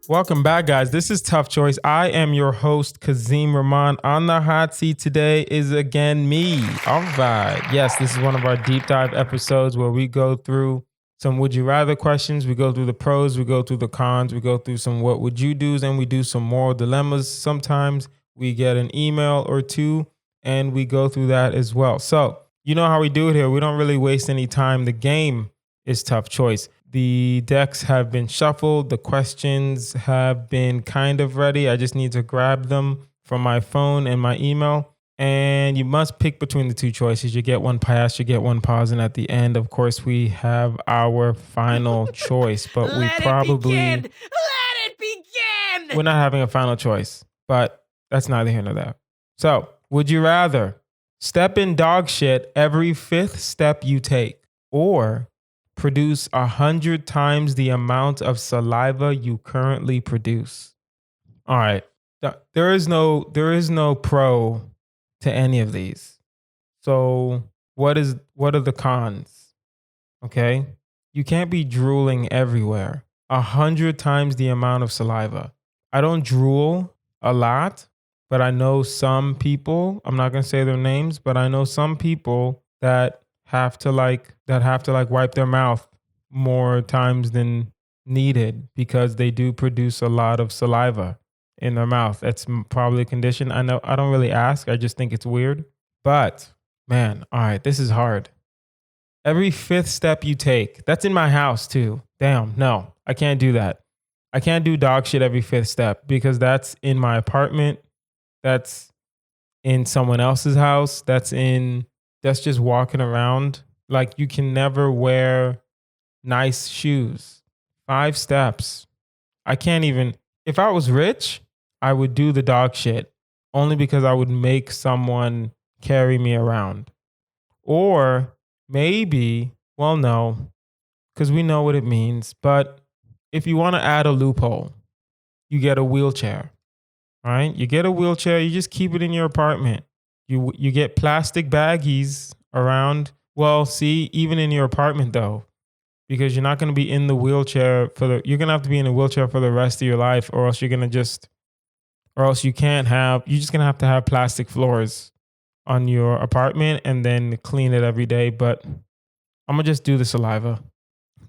Welcome back, guys. This is Tough Choice. I am your host, Kazeem Rahman. On the hot seat today is again me. All right. Yes, this is one of our deep dive episodes where we go through some would you rather questions. We go through the pros, we go through the cons, we go through some what would you do's, and we do some moral dilemmas. Sometimes we get an email or two and we go through that as well. So, you know how we do it here. We don't really waste any time. The game is Tough Choice. The decks have been shuffled. The questions have been kind of ready. I just need to grab them from my phone and my email. And you must pick between the two choices. You get one pass, you get one pause. And at the end, of course, we have our final choice. But we probably... Let it begin! We're not having a final choice. But that's neither here nor there. So, would you rather step in dog shit every fifth step you take, or produce 100 times the amount of saliva you currently produce? All right. There is no pro to any of these. So what are the cons? Okay. You can't be drooling everywhere. 100 times the amount of saliva. I don't drool a lot, but I know some people, I'm not going to say their names, but I know some people that have to wipe their mouth more times than needed because they do produce a lot of saliva in their mouth. That's probably a condition. I know I don't really ask. I just think it's weird. But man, all right, this is hard. Every fifth step you take, that's in my house too. Damn, no, I can't do that. I can't do dog shit every fifth step because that's in my apartment. That's in someone else's house. That's just walking around. Like, you can never wear nice shoes. 5 steps. I can't even, if I was rich, I would do the dog shit only because I would make someone carry me around. Or maybe, well, no, because we know what it means. But if you want to add a loophole, you get a wheelchair, right? You get a wheelchair, you just keep it in your apartment. You get plastic baggies around. Well, see, even in your apartment though, because you're not going to be in the wheelchair you're going to have to be in a wheelchair for the rest of your life, or else you're just going to have plastic floors on your apartment and then clean it every day. But I'm going to just do the saliva.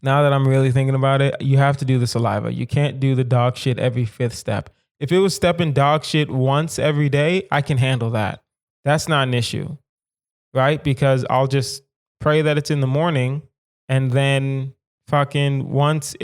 Now that I'm really thinking about it, you have to do the saliva. You can't do the dog shit every fifth step. If it was stepping dog shit once every day, I can handle that. That's not an issue, right? Because I'll just pray that it's in the morning, and then fucking once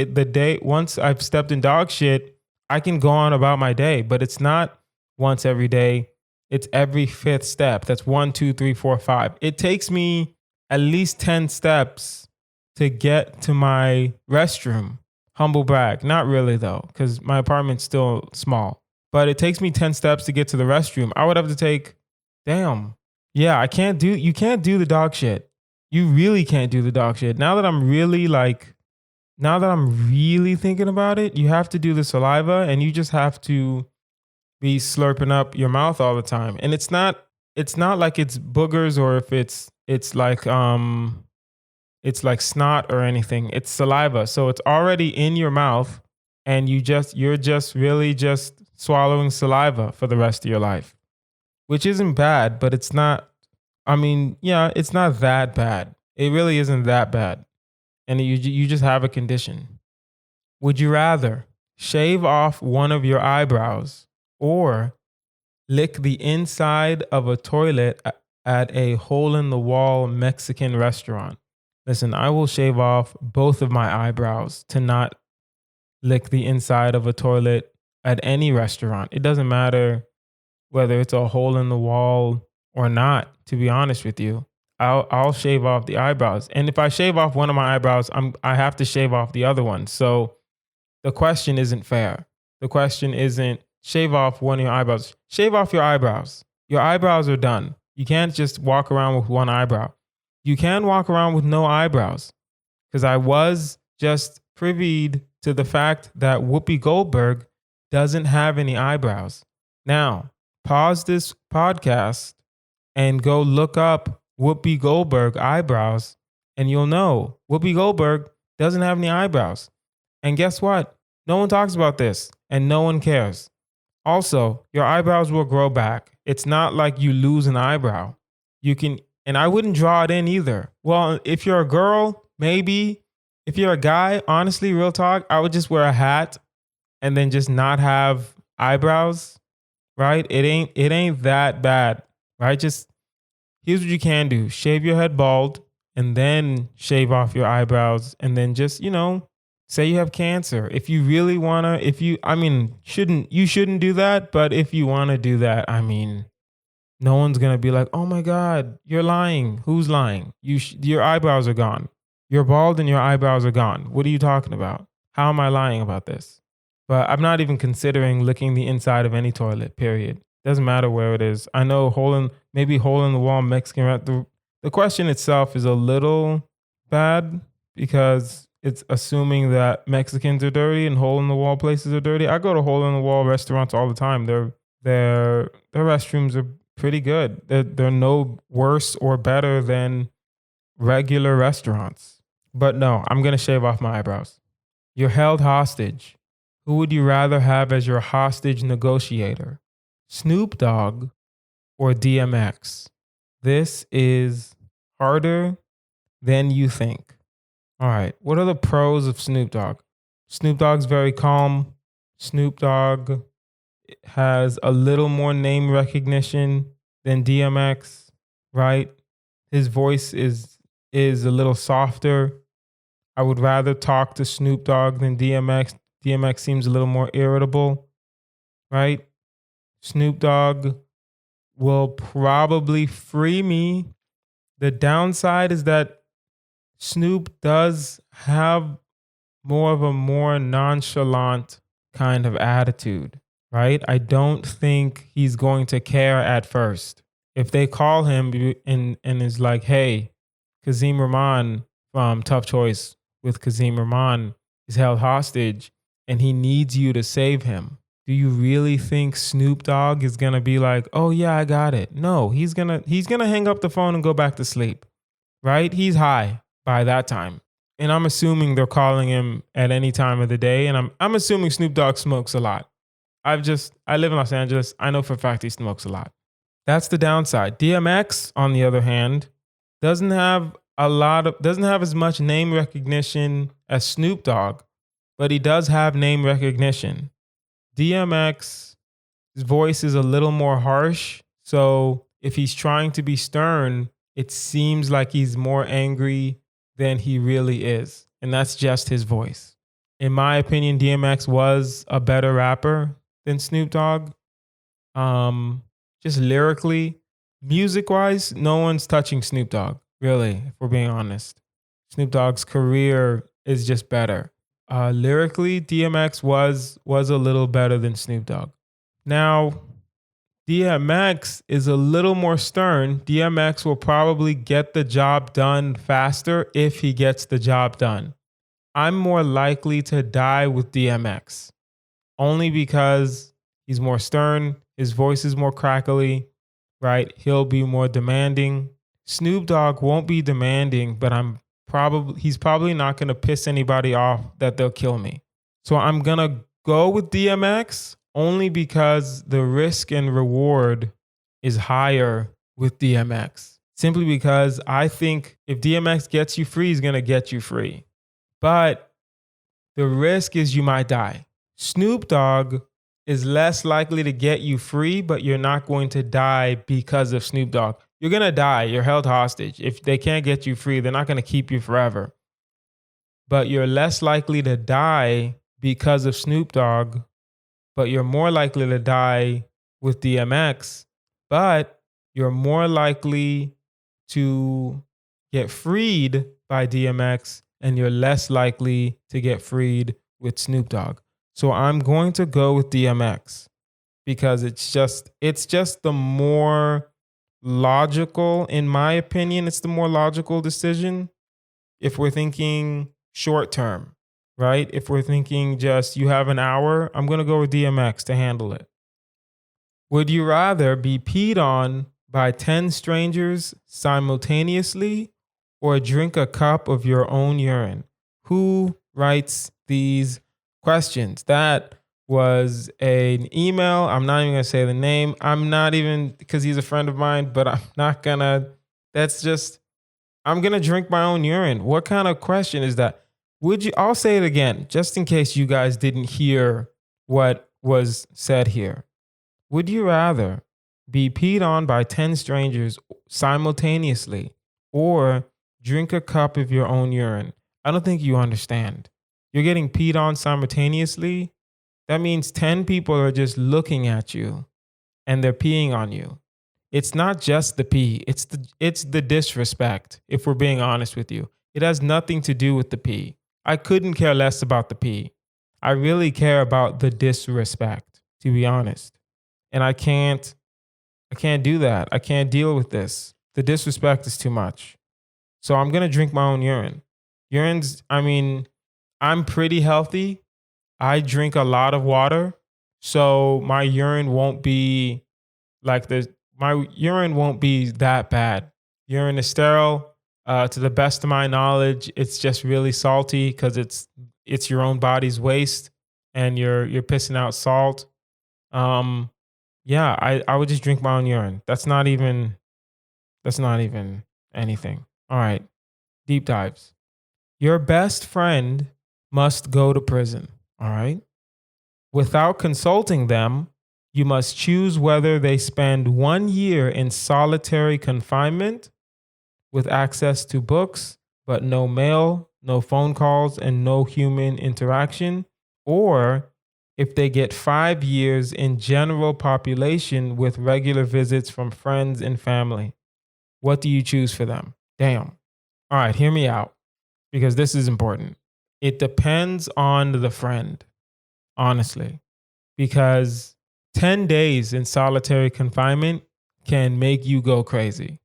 I've stepped in dog shit, I can go on about my day. But it's not once every day. It's every fifth step. That's 1, 2, 3, 4, 5. It takes me at least 10 steps to get to my restroom. Humble brag. Not really though, because my apartment's still small. But it takes me 10 steps to get to the restroom. I would have to take... Damn. Yeah, you can't do the dog shit. You really can't do the dog shit. Now that I'm really thinking about it, you have to do the saliva, and you just have to be slurping up your mouth all the time. And it's not like it's boogers, or if it's like snot or anything. It's saliva. So it's already in your mouth, and you're just really swallowing saliva for the rest of your life. Which isn't bad, but it's not, it's not that bad. It really isn't that bad. And you just have a condition. Would you rather shave off one of your eyebrows or lick the inside of a toilet at a hole-in-the-wall Mexican restaurant? Listen, I will shave off both of my eyebrows to not lick the inside of a toilet at any restaurant. It doesn't matter whether it's a hole in the wall or not, to be honest with you. I'll shave off the eyebrows. And if I shave off one of my eyebrows, I have to shave off the other one. So the question isn't fair. The question isn't shave off one of your eyebrows. Shave off your eyebrows. Your eyebrows are done. You can't just walk around with one eyebrow. You can walk around with no eyebrows. Because I was just privy to the fact that Whoopi Goldberg doesn't have any eyebrows. Now, pause this podcast and go look up Whoopi Goldberg eyebrows, and you'll know Whoopi Goldberg doesn't have any eyebrows. And guess what? No one talks about this. and no one cares. Also, your eyebrows will grow back. It's not like you lose an eyebrow. You can, and I wouldn't draw it in either. Well, if you're a girl, maybe. If you're a guy, honestly, real talk, I would just wear a hat and then just not have eyebrows, right? It ain't that bad, right? Just here's what you can do. Shave your head bald and then shave off your eyebrows and then just, say you have cancer. If you really want to, you shouldn't do that, but if you want to do that, no one's going to be like, "Oh my god, you're lying." Who's lying? Your eyebrows are gone. You're bald and your eyebrows are gone. What are you talking about? How am I lying about this? But I'm not even considering licking the inside of any toilet, period. Doesn't matter where it is. I know maybe hole in the wall Mexican. The question itself is a little bad because it's assuming that Mexicans are dirty and hole in the wall places are dirty. I go to hole in the wall restaurants all the time. Their restrooms are pretty good. They're no worse or better than regular restaurants. But no, I'm gonna shave off my eyebrows. You're held hostage. Who would you rather have as your hostage negotiator? Snoop Dogg or DMX? This is harder than you think. All right. What are the pros of Snoop Dogg? Snoop Dogg's very calm. Snoop Dogg has a little more name recognition than DMX, right? His voice is a little softer. I would rather talk to Snoop Dogg than DMX. DMX seems a little more irritable, right? Snoop Dogg will probably free me. The downside is that Snoop does have more of a more nonchalant kind of attitude, right? I don't think he's going to care at first. If they call him and is like, "Hey, Kazeem Rahman from Tough Choice with Kazeem Rahman is held hostage and he needs you to save him." Do you really think Snoop Dogg is going to be like, "Oh yeah, I got it"? No, he's going to hang up the phone and go back to sleep, right? He's high by that time. And I'm assuming they're calling him at any time of the day. And I'm assuming Snoop Dogg smokes a lot. I live in Los Angeles. I know for a fact he smokes a lot. That's the downside. DMX, on the other hand, doesn't have as much name recognition as Snoop Dogg, but he does have name recognition. DMX's voice is a little more harsh. So if he's trying to be stern, it seems like he's more angry than he really is. And that's just his voice. In my opinion, DMX was a better rapper than Snoop Dogg. Just lyrically, music wise, no one's touching Snoop Dogg, really, if we're being honest. Snoop Dogg's career is just better. Lyrically, DMX was a little better than Snoop Dogg. Now, DMX is a little more stern. DMX will probably get the job done faster if he gets the job done. I'm more likely to die with DMX only because he's more stern. His voice is more crackly, right? He'll be more demanding. Snoop Dogg won't be demanding, but he's probably not going to piss anybody off that they'll kill me. So I'm going to go with DMX only because the risk and reward is higher with DMX. Simply because I think if DMX gets you free, he's going to get you free. But the risk is you might die. Snoop Dogg is less likely to get you free, but you're not going to die because of Snoop Dogg. You're going to die. You're held hostage. If they can't get you free, they're not going to keep you forever. But you're less likely to die because of Snoop Dogg, but you're more likely to die with DMX, but you're more likely to get freed by DMX and you're less likely to get freed with Snoop Dogg. So I'm going to go with DMX because it's just the more logical, in my opinion, it's the more logical decision if we're thinking short term, right? If we're thinking just you have an hour, I'm going to go with DMX to handle it. Would you rather be peed on by 10 strangers simultaneously or drink a cup of your own urine? Who writes these questions? That was an email. I'm not even going to say the name. I'm not even, because he's a friend of mine, but I'm not going to, that's just, I'm going to drink my own urine. What kind of question is that? I'll say it again, just in case you guys didn't hear what was said here. Would you rather be peed on by 10 strangers simultaneously or drink a cup of your own urine? I don't think you understand. You're getting peed on simultaneously. That means 10 people are just looking at you and they're peeing on you. It's not just the pee, it's the disrespect, if we're being honest with you. It has nothing to do with the pee. I couldn't care less about the pee. I really care about the disrespect, to be honest. And I can't do that. I can't deal with this. The disrespect is too much. So I'm going to drink my own urine. I'm pretty healthy. I drink a lot of water. So my urine won't be my urine won't be that bad. Urine is sterile. To the best of my knowledge, it's just really salty because it's your own body's waste and you're pissing out salt. Yeah, I would just drink my own urine. That's not even anything. All right. Deep dives. Your best friend must go to prison. All right. Without consulting them, you must choose whether they spend 1 year in solitary confinement with access to books, but no mail, no phone calls, and no human interaction, or if they get 5 years in general population with regular visits from friends and family. What do you choose for them? Damn. All right, hear me out because this is important. It depends on the friend, honestly, because 10 days in solitary confinement can make you go crazy.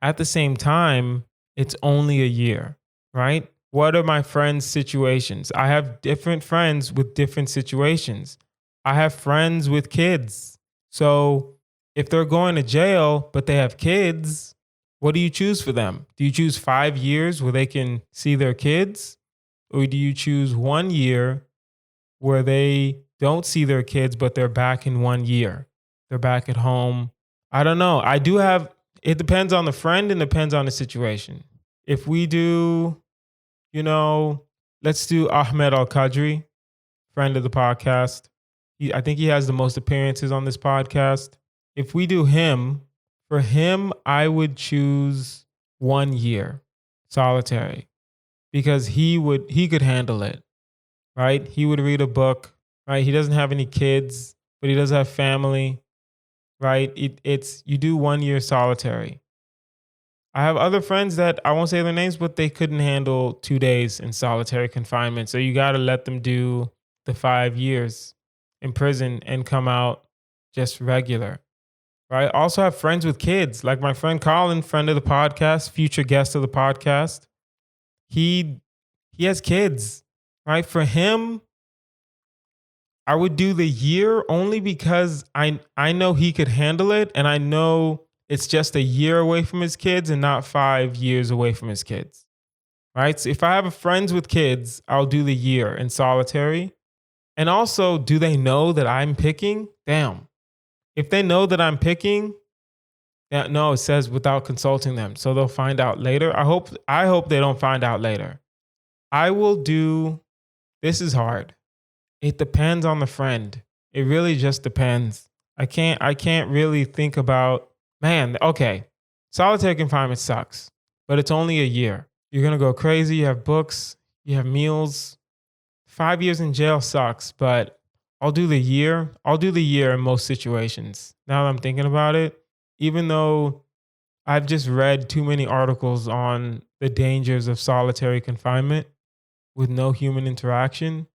At the same time, it's only a year, right? What are my friends' situations? I have different friends with different situations. I have friends with kids. So if they're going to jail, but they have kids, what do you choose for them? Do you choose 5 years where they can see their kids? Or do you choose 1 year where they don't see their kids, but they're back in 1 year? They're back at home. I don't know. It depends on the friend and depends on the situation. If we do, let's do Ahmed Al Qadri, friend of the podcast. I think he has the most appearances on this podcast. If we do him, for him, I would choose 1 year solitary because he could handle it, right? He would read a book, right? He doesn't have any kids, but he does have family, right? It's you do 1 year solitary. I have other friends that I won't say their names, but they couldn't handle 2 days in solitary confinement. So you got to let them do the 5 years in prison and come out just regular, right? Also have friends with kids, like my friend Colin, friend of the podcast, future guest of the podcast. He has kids, right? For him, I would do the year only because I know he could handle it, and I know it's just a year away from his kids and not 5 years away from his kids, right? So if I have friends with kids, I'll do the year in solitary. And also, do they know that I'm picking? Damn. If they know that I'm picking, no, it says without consulting them, so they'll find out later. I hope they don't find out later. I will do. This is hard. It depends on the friend. It really just depends. I can't really think about, man, okay. Solitary confinement sucks, but it's only a year. You're going to go crazy. You have books, you have meals. 5 years in jail sucks, but I'll do the year. I'll do the year in most situations. Now that I'm thinking about it, even though I've just read too many articles on the dangers of solitary confinement with no human interaction.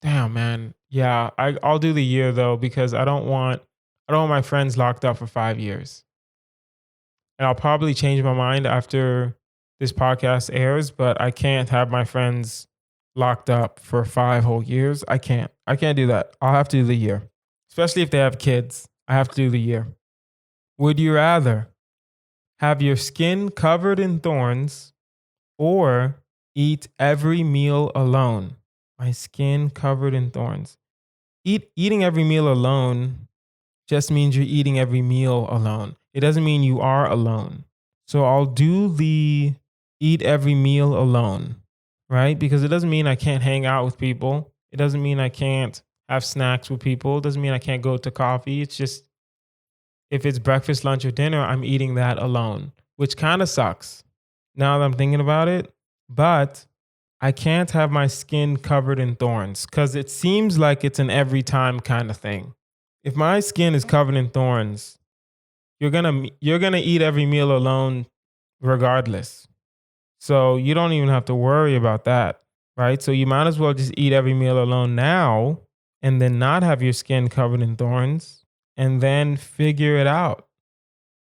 Damn, man. Yeah, I'll do the year though because I don't want my friends locked up for 5 years. And I'll probably change my mind after this podcast airs, but I can't have my friends locked up for 5 whole years. I can't do that. I'll have to do the year. Especially if they have kids. I have to do the year. Would you rather have your skin covered in thorns or eat every meal alone? My skin covered in thorns. Eating every meal alone just means you're eating every meal alone. It doesn't mean you are alone. So I'll do the eat every meal alone, right? Because it doesn't mean I can't hang out with people. It doesn't mean I can't have snacks with people. It doesn't mean I can't go to coffee. It's just if it's breakfast, lunch, or dinner, I'm eating that alone, which kind of sucks now that I'm thinking about it. But I can't have my skin covered in thorns because it seems like it's an every time kind of thing. If my skin is covered in thorns, you're gonna eat every meal alone regardless. So you don't even have to worry about that, right? So you might as well just eat every meal alone now and then not have your skin covered in thorns and then figure it out,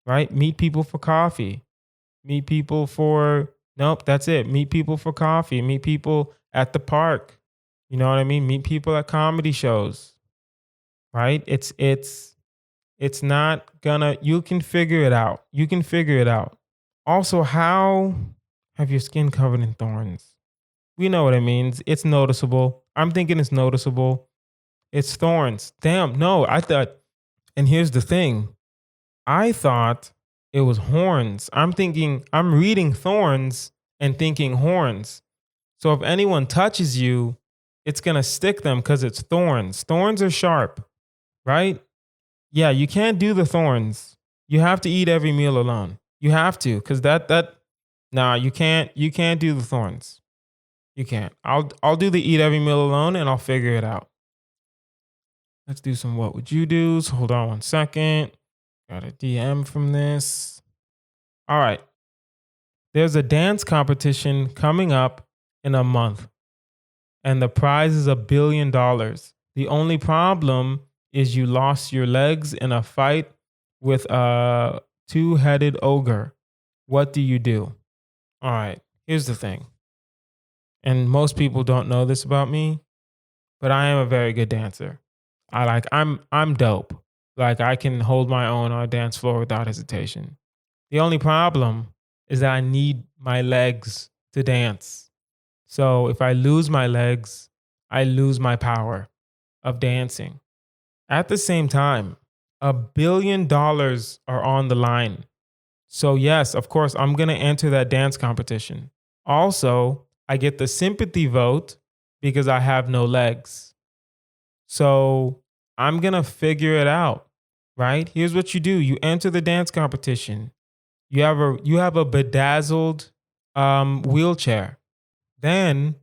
right? Meet people for coffee. Meet people for nope, that's it. Meet people for coffee. Meet people at the park. You know what I mean? Meet people at comedy shows, right? It's not gonna, you can figure it out. You can figure it out. Also, how have your skin covered in thorns? We know what it means. It's noticeable. I'm thinking it's noticeable. It's thorns. Damn, no, I thought, and here's the thing. I thought it was horns. I'm reading thorns and thinking horns. So if anyone touches you, it's gonna stick them because it's thorns. Thorns are sharp, right? Yeah, you can't do the thorns. You have to eat every meal alone. You have to, because nah, you can't do the thorns. You can't. I'll do the eat every meal alone and I'll figure it out. Let's do some what would you do's. Hold on one second. Got a DM from this. All right. There's a dance competition coming up in a month, and the prize is $1 billion. The only problem is you lost your legs in a fight with a two-headed ogre. What do you do? All right, here's the thing. And most people don't know this about me, but I am a very good dancer. I'm dope. Like I can hold my own on a dance floor without hesitation. The only problem is that I need my legs to dance. So if I lose my legs, I lose my power of dancing. At the same time, $1 billion are on the line. So yes, of course, I'm going to enter that dance competition. Also, I get the sympathy vote because I have no legs. So I'm going to figure it out, right? Here's what you do. You enter the dance competition. You have a bedazzled wheelchair. Then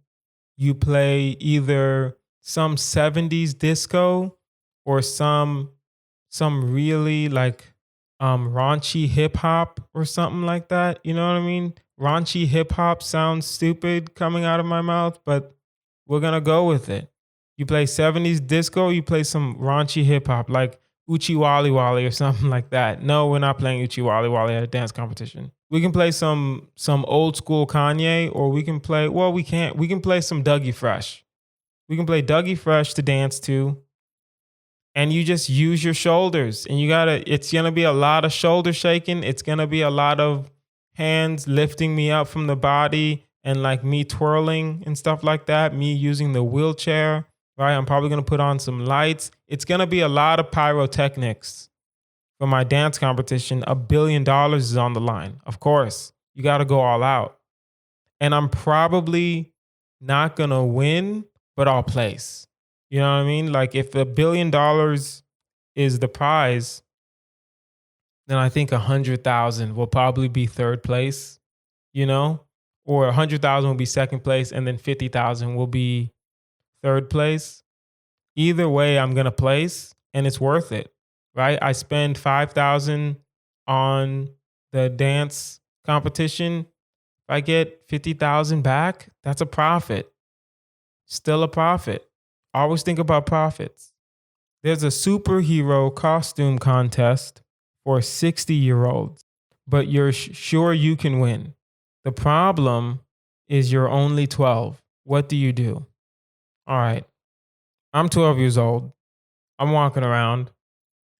you play either some 70s disco or some really like raunchy hip hop or something like that. You know what I mean? Raunchy hip hop sounds stupid coming out of my mouth, but we're gonna go with it. You play 70s disco, you play some raunchy hip hop like Uchi Wally Wally or something like that. No, we're not playing Uchi Wally Wally at a dance competition. We can play some old school Kanye, or we can play, well, we can't. We can play some Dougie Fresh. We can play Dougie Fresh to dance to, and you just use your shoulders, and it's gonna be a lot of shoulder shaking. It's gonna be a lot of hands lifting me up from the body and like me twirling and stuff like that, me using the wheelchair, right? I'm probably gonna put on some lights. It's gonna be a lot of pyrotechnics for my dance competition. $1 billion is on the line. Of course, you gotta go all out. And I'm probably not gonna win, but I'll place. You know what I mean? Like if $1 billion is the prize, then I think 100,000 will probably be third place, you know, or 100,000 will be second place, and then 50,000 will be third place. Either way, I'm gonna place, and it's worth it, right? I spend 5,000 on the dance competition. If I get 50,000 back, that's a profit. Still a profit. Always think about profits. There's a superhero costume contest for 60-year-olds, but you're sure you can win. The problem is you're only 12. What do you do? All right. I'm 12 years old. I'm walking around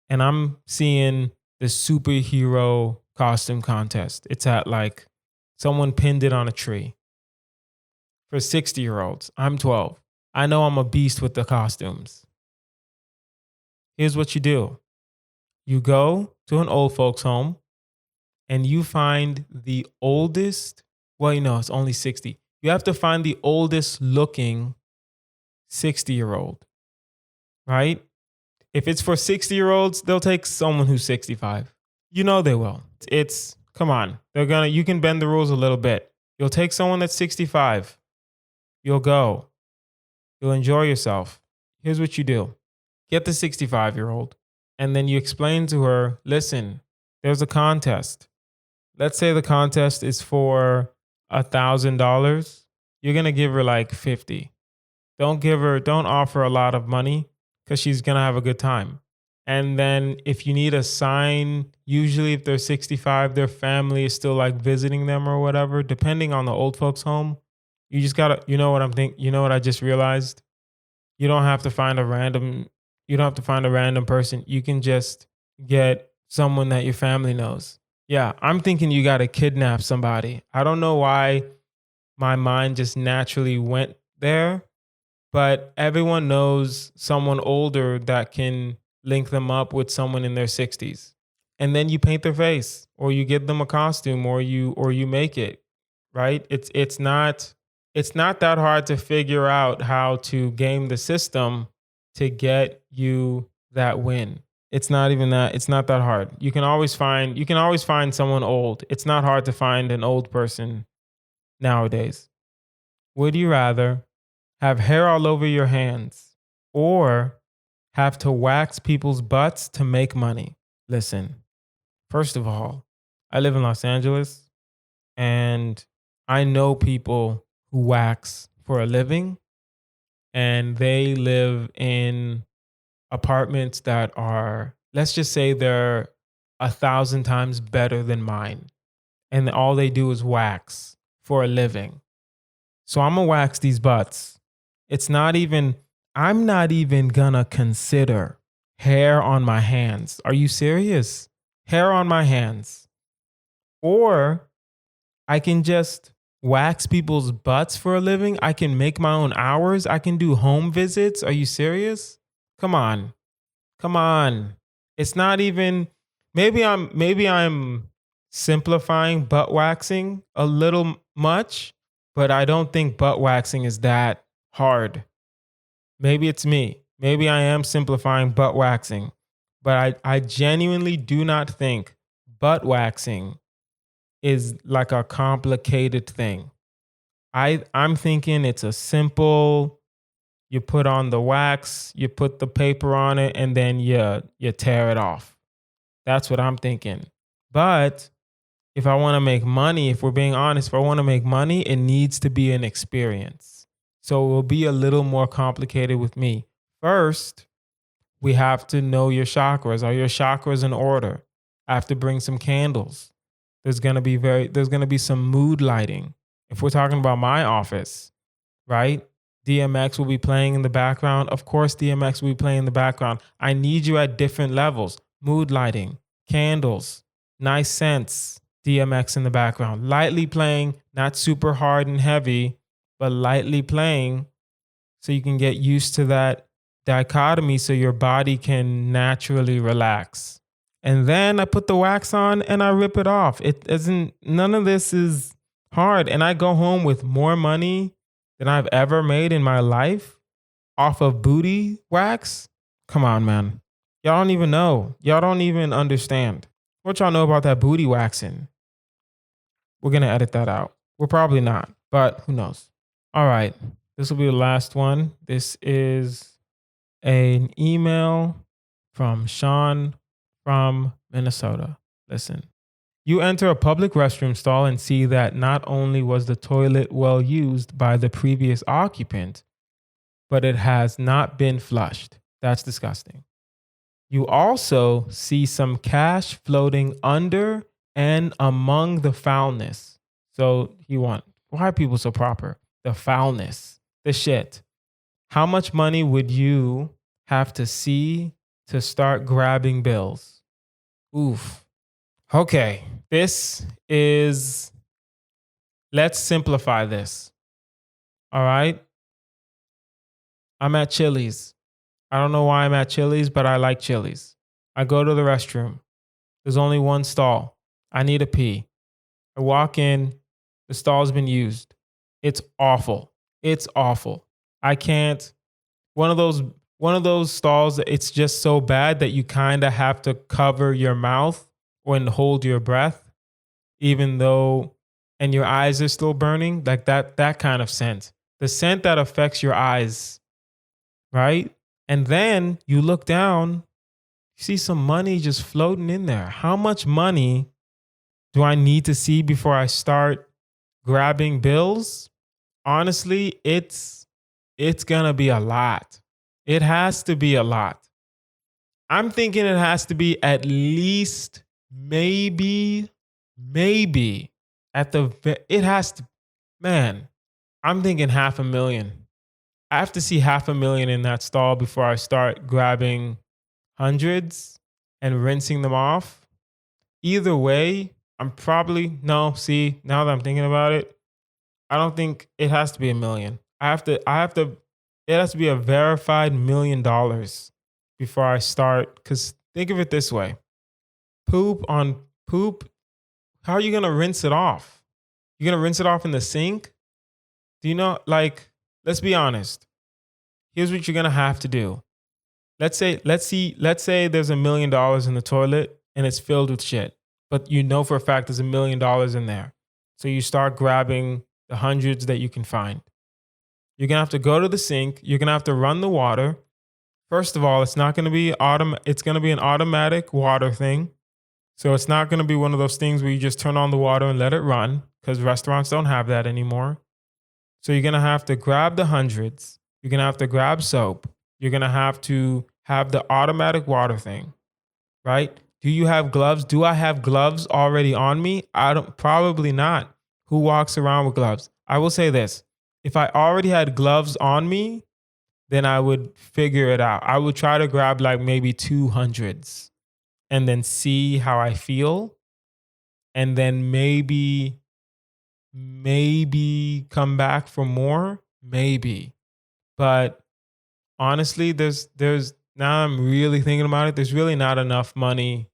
and I'm seeing the superhero costume contest. It's at like someone pinned it on a tree for 60-year-olds. I'm 12. I know I'm a beast with the costumes. Here's what you do. You go to an old folks home and you find the oldest, well, it's only 60. You have to find the oldest looking 60-year-old, right? If it's for 60-year-olds, they'll take someone who's 65. They will. Come on. You can bend the rules a little bit. You'll take someone that's 65. You'll go. You'll enjoy yourself. Here's what you do. Get the 65-year-old and then you explain to her, listen, there's a contest. Let's say the contest is for $1,000. You're going to give her like 50. Don't offer a lot of money because she's going to have a good time. And then if you need a sign, usually if they're 65, their family is still like visiting them or whatever, depending on the old folks home. You just gotta, you know what I just realized? You don't have to find a random person. You can just get someone that your family knows. Yeah, I'm thinking you gotta kidnap somebody. I don't know why my mind just naturally went there, but everyone knows someone older that can link them up with someone in their 60s. And then you paint their face or you give them a costume or you make it, right? It's not that hard to figure out how to game the system to get you that win. It's not that hard. You can always find someone old. It's not hard to find an old person nowadays. Would you rather have hair all over your hands or have to wax people's butts to make money? Listen, first of all, I live in Los Angeles and I know people who wax for a living and they live in apartments that are, let's just say they're 1,000 times better than mine. And all they do is wax for a living. So I'm gonna wax these butts. I'm not even gonna consider hair on my hands. Are you serious? Hair on my hands. Or I can just wax people's butts for a living. I can make my own hours. I can do home visits. Are you serious? Come on. It's not even, maybe I'm simplifying butt waxing a little much, but I don't think butt waxing is that hard. Maybe it's me. Maybe I am simplifying butt waxing, but I genuinely do not think butt waxing is like a complicated thing. I'm thinking it's a simple, you put on the wax, you put the paper on it, and then you tear it off. That's what I'm thinking. But if I want to make money, if we're being honest, if I want to make money, it needs to be an experience. So it will be a little more complicated with me. First, we have to know your chakras. Are your chakras in order? I have to bring some candles. There's going to be some mood lighting. If we're talking about my office, right? DMX will be playing in the background. Of course, DMX will be playing in the background. I need you at different levels. Mood lighting, candles, nice scents, DMX in the background. Lightly playing, not super hard and heavy, but lightly playing so you can get used to that dichotomy so your body can naturally relax. And then I put the wax on and I rip it off. None of this is hard. And I go home with more money than I've ever made in my life off of booty wax. Come on, man. Y'all don't even know. Y'all don't even understand. What y'all know about that booty waxing? We're going to edit that out. We're probably not, but who knows? All right. This will be the last one. This is an email from Sean from Minnesota. Listen. You enter a public restroom stall and see that not only was the toilet well used by the previous occupant, but it has not been flushed. That's disgusting. You also see some cash floating under and among the foulness. So why are people so proper? The foulness, the shit. How much money would you have to see to start grabbing bills? Oof. Okay, let's simplify this. All right. I'm at Chili's. I don't know why I'm at Chili's, but I like Chili's. I go to the restroom. There's only one stall. I need a pee. I walk in. The stall's been used. It's awful. It's awful. I can't. One of those stalls, it's just so bad that you kind of have to cover your mouth and hold your breath, even though, and your eyes are still burning, like that kind of scent. The scent that affects your eyes, right? And then you look down, you see some money just floating in there. How much money do I need to see before I start grabbing bills? Honestly, it's gonna be a lot. It has to be a lot. I'm thinking it has to be at least maybe it has to, man, I'm thinking 500,000. I have to see 500,000 in that stall before I start grabbing hundreds and rinsing them off. Either way, I'm probably, no, see, now that I'm thinking about it, I don't think it has to be 1 million. It has to be a verified $1 million before I start. Cause think of it this way. Poop, how are you gonna rinse it off? You're gonna rinse it off in the sink? Do you know, like, let's be honest. Here's what you're gonna have to do. Let's say there's $1 million in the toilet and it's filled with shit, but you know for a fact there's $1 million in there. So you start grabbing the hundreds that you can find. You're gonna have to go to the sink. You're gonna have to run the water. First of all, it's not gonna be it's gonna be an automatic water thing. So it's not gonna be one of those things where you just turn on the water and let it run, because restaurants don't have that anymore. So you're gonna have to grab the hundreds. You're gonna have to grab soap. You're gonna have to have the automatic water thing, right? Do you have gloves? Do I have gloves already on me? Probably not. Who walks around with gloves? I will say this. If I already had gloves on me, then I would figure it out. I would try to grab like maybe 200s and then see how I feel. And then maybe come back for more, maybe. But honestly, there's now I'm really thinking about it. There's really not enough money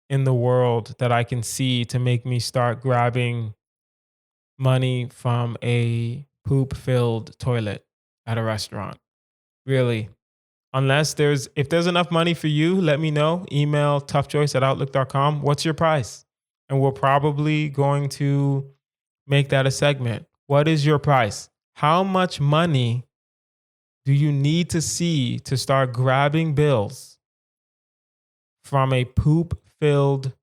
in the world that I can see to make me start grabbing money from a poop-filled toilet at a restaurant. Really. If there's enough money for you, let me know. Email toughchoice@outlook.com. What's your price? And we're probably going to make that a segment. What is your price? How much money do you need to see to start grabbing bills from a poop-filled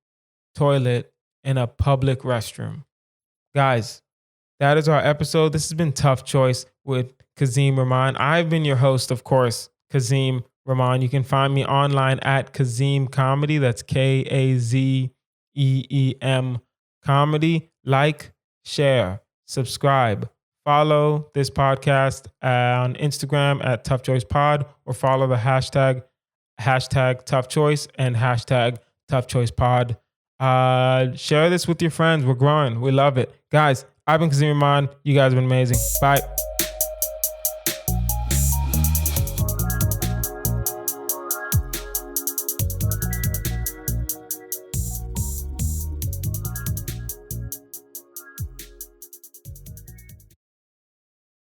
toilet in a public restroom? Guys, that is our episode. This has been Tough Choice with Kazeem Rahman. I've been your host, of course, Kazeem Rahman. You can find me online at Kazeem Comedy. That's KAZEEM Comedy. Like, share, subscribe, follow this podcast on Instagram at Tough Choice Pod, or follow the hashtag Tough Choice and hashtag Tough Choice Pod. Share this with your friends. We're growing. We love it. Guys, I've been Kazeem Rahman. You guys have been amazing. Bye.